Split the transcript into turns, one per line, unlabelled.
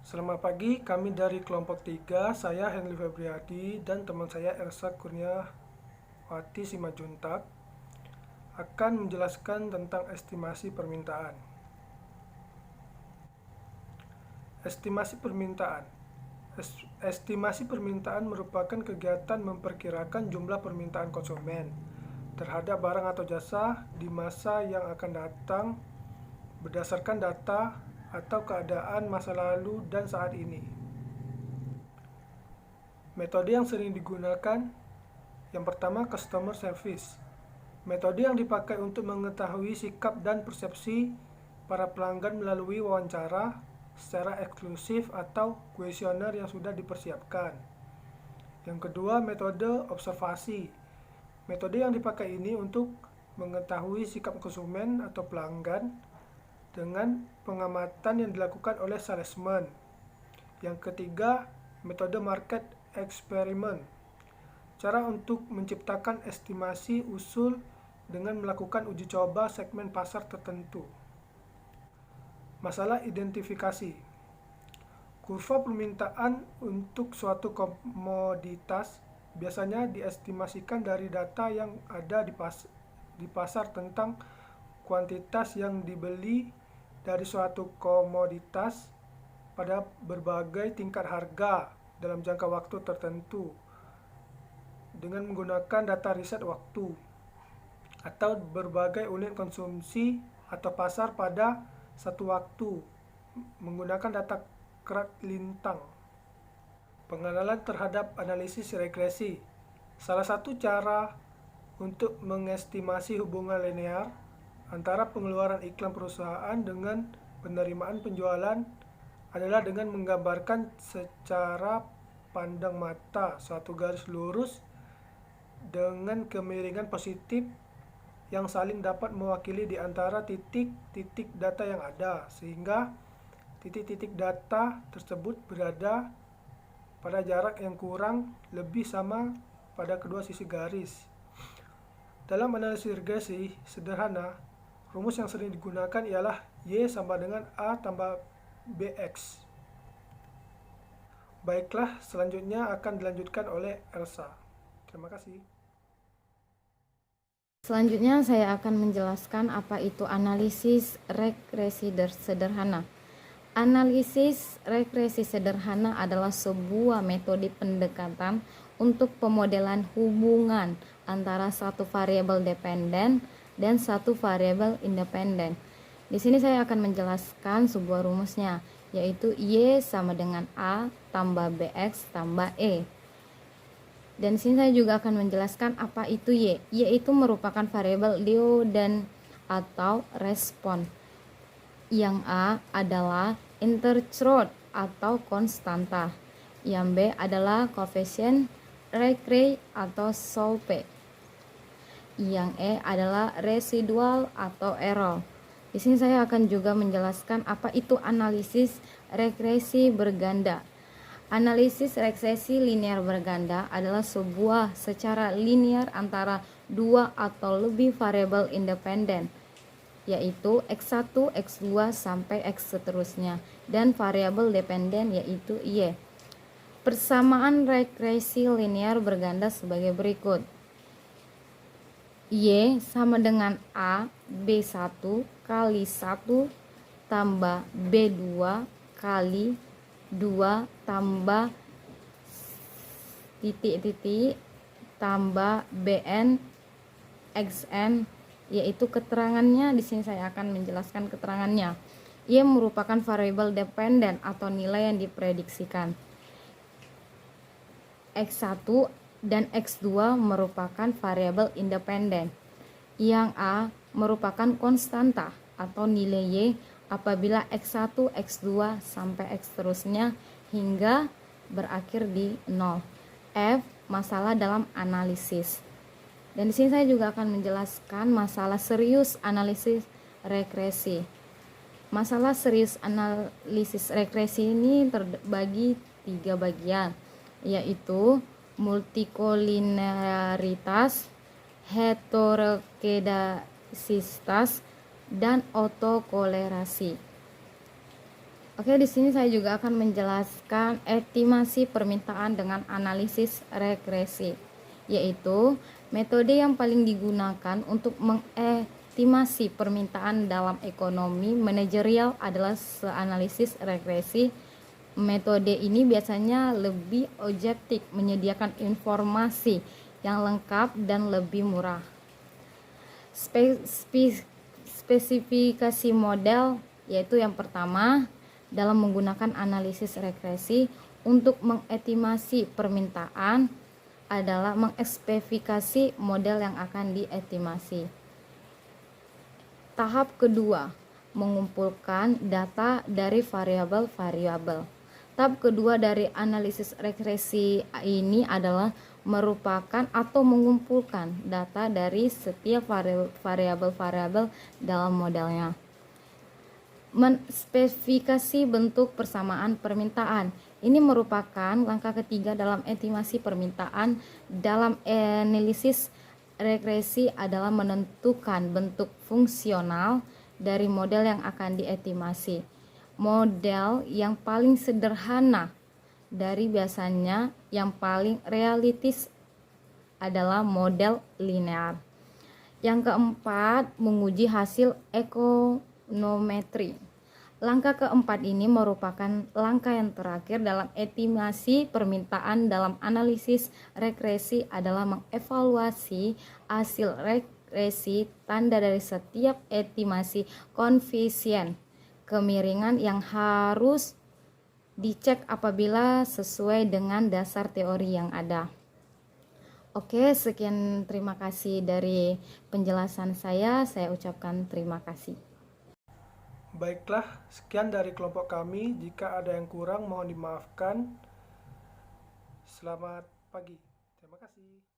Selamat pagi, kami dari kelompok 3, saya Henry Febriadi dan teman saya Elsa Kurniawati Simajuntak akan menjelaskan tentang estimasi permintaan. Estimasi permintaan. Estimasi permintaan merupakan kegiatan memperkirakan jumlah permintaan konsumen terhadap barang atau jasa di masa yang akan datang berdasarkan data atau keadaan masa lalu dan saat ini. Metode yang sering digunakan, yang pertama, customer service. Metode yang dipakai untuk mengetahui sikap dan persepsi para pelanggan melalui wawancara secara eksklusif atau kuesioner yang sudah dipersiapkan. Yang kedua, metode observasi. Metode yang dipakai ini untuk mengetahui sikap konsumen atau pelanggan dengan pengamatan yang dilakukan oleh salesman. Yang ketiga, metode market experiment. Cara untuk menciptakan estimasi usul dengan melakukan uji coba segmen pasar tertentu. Masalah identifikasi. Kurva permintaan untuk suatu komoditas biasanya diestimasikan dari data yang ada di pasar tentang kuantitas yang dibeli dari suatu komoditas pada berbagai tingkat harga dalam jangka waktu tertentu dengan menggunakan data riset waktu atau berbagai unit konsumsi atau pasar pada satu waktu menggunakan data kerat lintang. Pengenalan terhadap analisis regresi. Salah satu cara untuk mengestimasi hubungan linear antara pengeluaran iklan perusahaan dengan penerimaan penjualan adalah dengan menggambarkan secara pandang mata suatu garis lurus dengan kemiringan positif yang saling dapat mewakili di antara titik-titik data yang ada, sehingga titik-titik data tersebut berada pada jarak yang kurang lebih sama pada kedua sisi garis. Dalam analisis regresi sederhana, rumus yang sering digunakan ialah Y sama dengan A tambah BX. Baiklah, selanjutnya akan dilanjutkan oleh Elsa. Terima kasih.
Selanjutnya saya akan menjelaskan apa itu analisis regresi sederhana. Analisis regresi sederhana adalah sebuah metode pendekatan untuk pemodelan hubungan antara satu variabel dependen dan satu variabel independen. Di sini saya akan menjelaskan sebuah rumusnya, yaitu Y sama dengan A tambah BX tambah E. Dan di sini saya juga akan menjelaskan apa itu Y. Y itu merupakan variabel Leeuwen atau respon. Yang A adalah intercept atau konstanta. Yang B adalah koefisien regressi atau slope. Yang E adalah residual atau error. Di sini saya akan juga menjelaskan apa itu analisis regresi berganda. Analisis regresi linear berganda adalah sebuah secara linear antara dua atau lebih variabel independen, yaitu X1, X2 sampai X seterusnya, dan variabel dependen yaitu Y. Persamaan regresi linear berganda sebagai berikut. Y sama dengan A B1 kali 1 tambah B2 kali 2 tambah titik-titik tambah BN XN, yaitu keterangannya. Di sini saya akan menjelaskan keterangannya. Y merupakan variabel dependen atau nilai yang diprediksikan. X1 dan X2 merupakan variabel independen. Yang A merupakan konstanta atau nilai Y apabila X1, X2 sampai X seterusnya hingga berakhir di 0. F masalah dalam analisis. Dan di sini saya juga akan menjelaskan masalah serius analisis regresi. Masalah serius analisis regresi ini terbagi 3 bagian, yaitu multikolinearitas, heterokedasitas, dan autokolerasi. Oke, di sini saya juga akan menjelaskan estimasi permintaan dengan analisis regresi, yaitu metode yang paling digunakan untuk mengestimasi permintaan dalam ekonomi manajerial adalah analisis regresi. Metode ini biasanya lebih objektif, menyediakan informasi yang lengkap dan lebih murah. Spesifikasi model yaitu yang pertama, dalam menggunakan analisis regresi untuk mengestimasi permintaan adalah mengespesifikasi model yang akan diestimasi. Tahap kedua, mengumpulkan data dari variabel-variabel. Tahap kedua dari analisis regresi ini adalah merupakan atau mengumpulkan data dari setiap variabel-variabel dalam modelnya. Menspesifikasi bentuk persamaan permintaan. Ini merupakan langkah ketiga dalam estimasi permintaan. Dalam analisis regresi adalah menentukan bentuk fungsional dari model yang akan diestimasi. Model yang paling sederhana dari biasanya yang paling realistis adalah model linear. Yang keempat, menguji hasil ekonometri. Langkah keempat ini merupakan langkah yang terakhir dalam estimasi permintaan. Dalam analisis regresi adalah mengevaluasi hasil regresi tanda dari setiap estimasi koefisien kemiringan yang harus dicek apabila sesuai dengan dasar teori yang ada. Oke, sekian, terima kasih dari penjelasan saya ucapkan terima kasih.
Baiklah, sekian dari kelompok kami. Jika ada yang kurang mohon dimaafkan. Selamat pagi. Terima kasih.